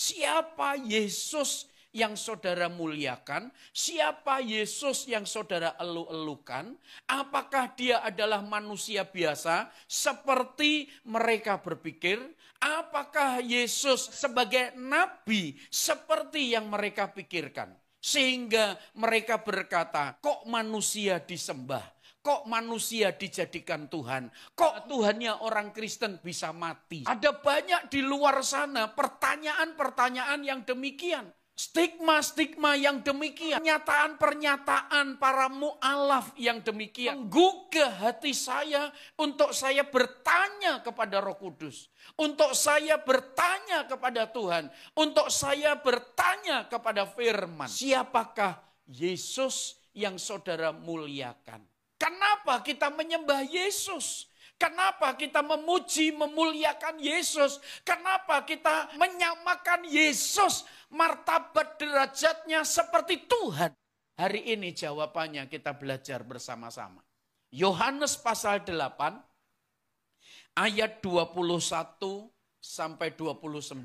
Siapa Yesus yang saudara muliakan? Siapa Yesus yang saudara elu-elukan? Apakah dia adalah manusia biasa seperti mereka berpikir? Apakah Yesus sebagai nabi seperti yang mereka pikirkan? Sehingga mereka berkata, kok manusia disembah? Kok manusia dijadikan Tuhan? Kok Tuhannya orang Kristen bisa mati? Ada banyak di luar sana pertanyaan-pertanyaan yang demikian. Stigma-stigma yang demikian. Pernyataan-pernyataan para mu'alaf yang demikian. Menggugah hati saya untuk saya bertanya kepada Roh Kudus. Untuk saya bertanya kepada Tuhan. Untuk saya bertanya kepada firman. Siapakah Yesus yang saudara muliakan? Kenapa kita menyembah Yesus? Kenapa kita memuji, memuliakan Yesus? Kenapa kita menyamakan Yesus martabat derajatnya seperti Tuhan? Hari ini jawabannya kita belajar bersama-sama. Yohanes pasal 8 ayat 21 sampai 29.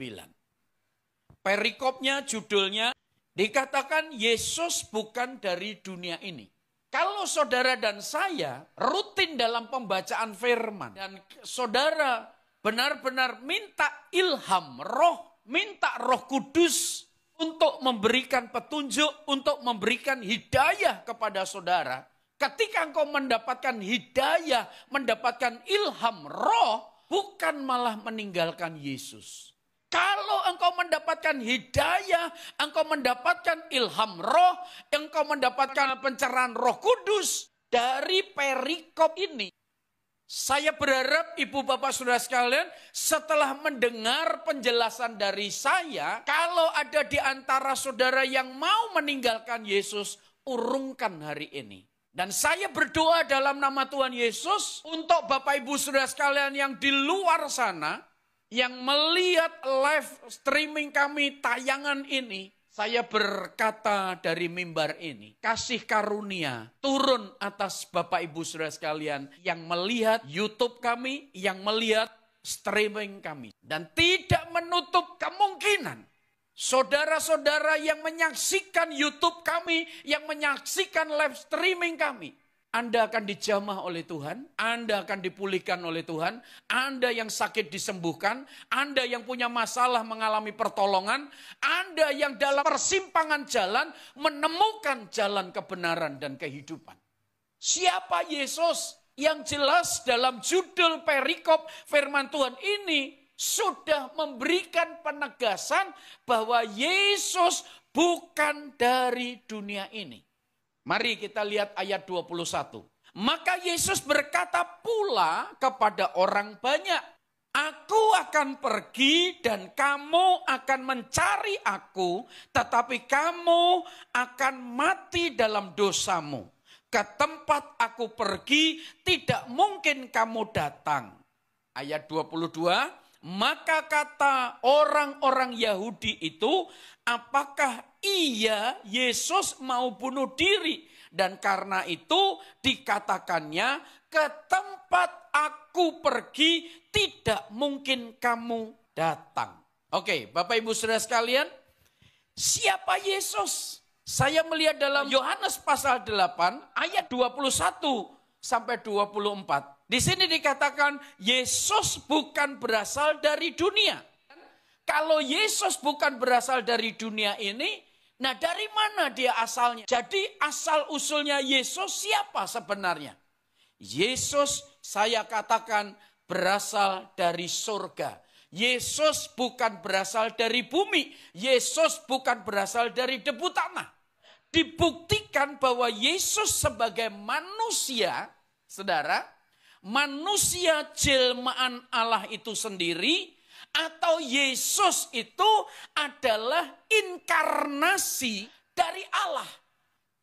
Perikopnya judulnya dikatakan Yesus bukan dari dunia ini. Kalau saudara dan saya rutin dalam pembacaan firman dan saudara benar-benar minta ilham roh, minta Roh Kudus untuk memberikan petunjuk, untuk memberikan hidayah kepada saudara. Ketika engkau mendapatkan hidayah, mendapatkan ilham roh, bukan malah meninggalkan Yesus. Kalau engkau mendapatkan hidayah, engkau mendapatkan ilham roh, engkau mendapatkan pencerahan Roh Kudus dari perikop ini. Saya berharap ibu bapak saudara sekalian setelah mendengar penjelasan dari saya, kalau ada di antara saudara yang mau meninggalkan Yesus, urungkan hari ini. Dan saya berdoa dalam nama Tuhan Yesus untuk bapak ibu saudara sekalian yang di luar sana, yang melihat live streaming kami tayangan ini, saya berkata dari mimbar ini, kasih karunia turun atas Bapak Ibu Saudara sekalian yang melihat YouTube kami, yang melihat streaming kami. Dan tidak menutup kemungkinan saudara-saudara yang menyaksikan YouTube kami, yang menyaksikan live streaming kami, Anda akan dijamah oleh Tuhan, Anda akan dipulihkan oleh Tuhan, Anda yang sakit disembuhkan, Anda yang punya masalah mengalami pertolongan, Anda yang dalam persimpangan jalan menemukan jalan kebenaran dan kehidupan. Siapa Yesus? Yang jelas dalam judul perikop firman Tuhan ini sudah memberikan penegasan bahwa Yesus bukan dari dunia ini. Mari kita lihat ayat 21. Maka Yesus berkata pula kepada orang banyak, Aku akan pergi dan kamu akan mencari aku, tetapi kamu akan mati dalam dosamu. Ke tempat aku pergi tidak mungkin kamu datang. Ayat 22. Maka kata orang-orang Yahudi itu, apakah ia Yesus mau bunuh diri? Dan karena itu dikatakannya, ke tempat aku pergi tidak mungkin kamu datang. Oke, Bapak Ibu Saudara sekalian, siapa Yesus? Saya melihat dalam Yohanes pasal 8 ayat 21 sampai 24. Di sini dikatakan Yesus bukan berasal dari dunia. Kalau Yesus bukan berasal dari dunia ini, nah dari mana dia asalnya? Jadi asal usulnya Yesus siapa sebenarnya? Yesus saya katakan berasal dari surga. Yesus bukan berasal dari bumi. Yesus bukan berasal dari debu tanah. Dibuktikan bahwa Yesus sebagai manusia, saudara, manusia jelmaan Allah itu sendiri, atau Yesus itu adalah inkarnasi dari Allah.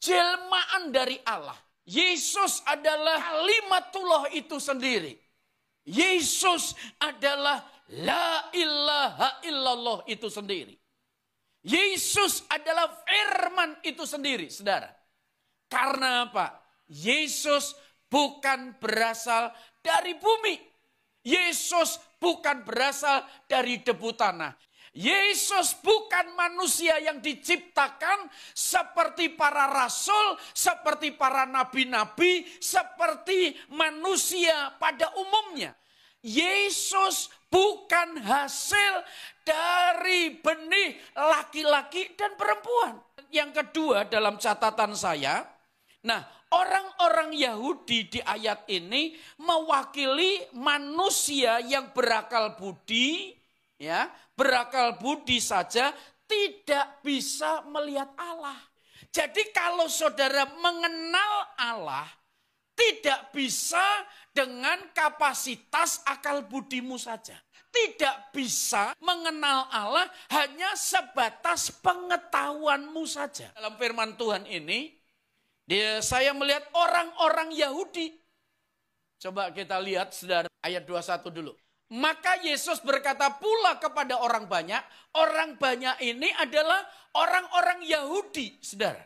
Jelmaan dari Allah. Yesus adalah kalimatullah itu sendiri. Yesus adalah la ilaha illallah itu sendiri. Yesus adalah firman itu sendiri, saudara. Karena apa? Yesus bukan berasal dari bumi. Yesus bukan berasal dari debu tanah. Yesus bukan manusia yang diciptakan seperti para rasul, seperti para nabi-nabi, seperti manusia pada umumnya. Yesus bukan hasil dari benih laki-laki dan perempuan. Yang kedua dalam catatan saya, nah, orang-orang Yahudi di ayat ini mewakili manusia yang berakal budi, ya, berakal budi saja tidak bisa melihat Allah. Jadi kalau saudara mengenal Allah, tidak bisa dengan kapasitas akal budimu saja. Tidak bisa mengenal Allah hanya sebatas pengetahuanmu saja. Dalam firman Tuhan ini, saya melihat orang-orang Yahudi. Coba kita lihat saudara ayat 21 dulu. Maka Yesus berkata pula kepada orang banyak ini adalah orang-orang Yahudi, saudara.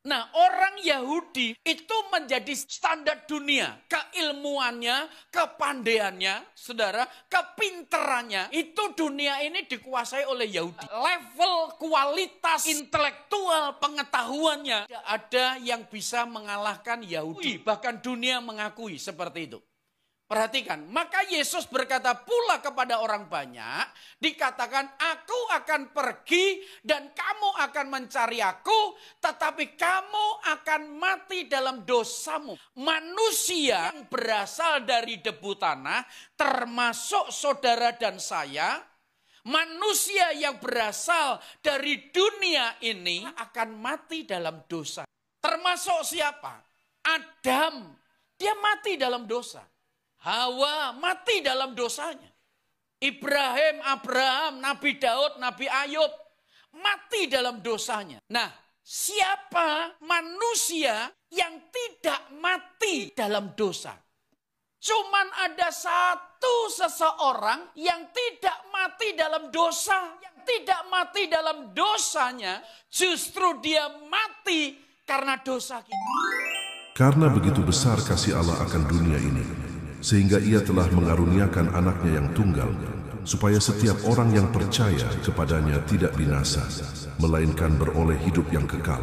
Nah, orang Yahudi itu menjadi standar dunia. Keilmuannya, kepandaiannya, saudara, kepinterannya. Itu dunia ini dikuasai oleh Yahudi. Level kualitas intelektual pengetahuannya. Tidak ada yang bisa mengalahkan Yahudi. Bahkan dunia mengakui seperti itu. Perhatikan, maka Yesus berkata pula kepada orang banyak, dikatakan, aku akan pergi dan kamu akan mencari aku, tetapi kamu akan mati dalam dosamu. Manusia yang berasal dari debu tanah, termasuk saudara dan saya, manusia yang berasal dari dunia ini akan mati dalam dosa. Termasuk siapa? Adam, dia mati dalam dosa. Hawa mati dalam dosanya. Abraham, Nabi Daud, Nabi Ayub mati dalam dosanya. Nah, siapa manusia yang tidak mati dalam dosa? Cuman ada satu seseorang yang tidak mati dalam dosa. Yang tidak mati dalam dosanya, justru dia mati karena dosa kita. Karena begitu besar kasih Allah akan dunia ini, sehingga ia telah mengaruniakan anaknya yang tunggal, supaya setiap orang yang percaya kepadanya tidak binasa, melainkan beroleh hidup yang kekal.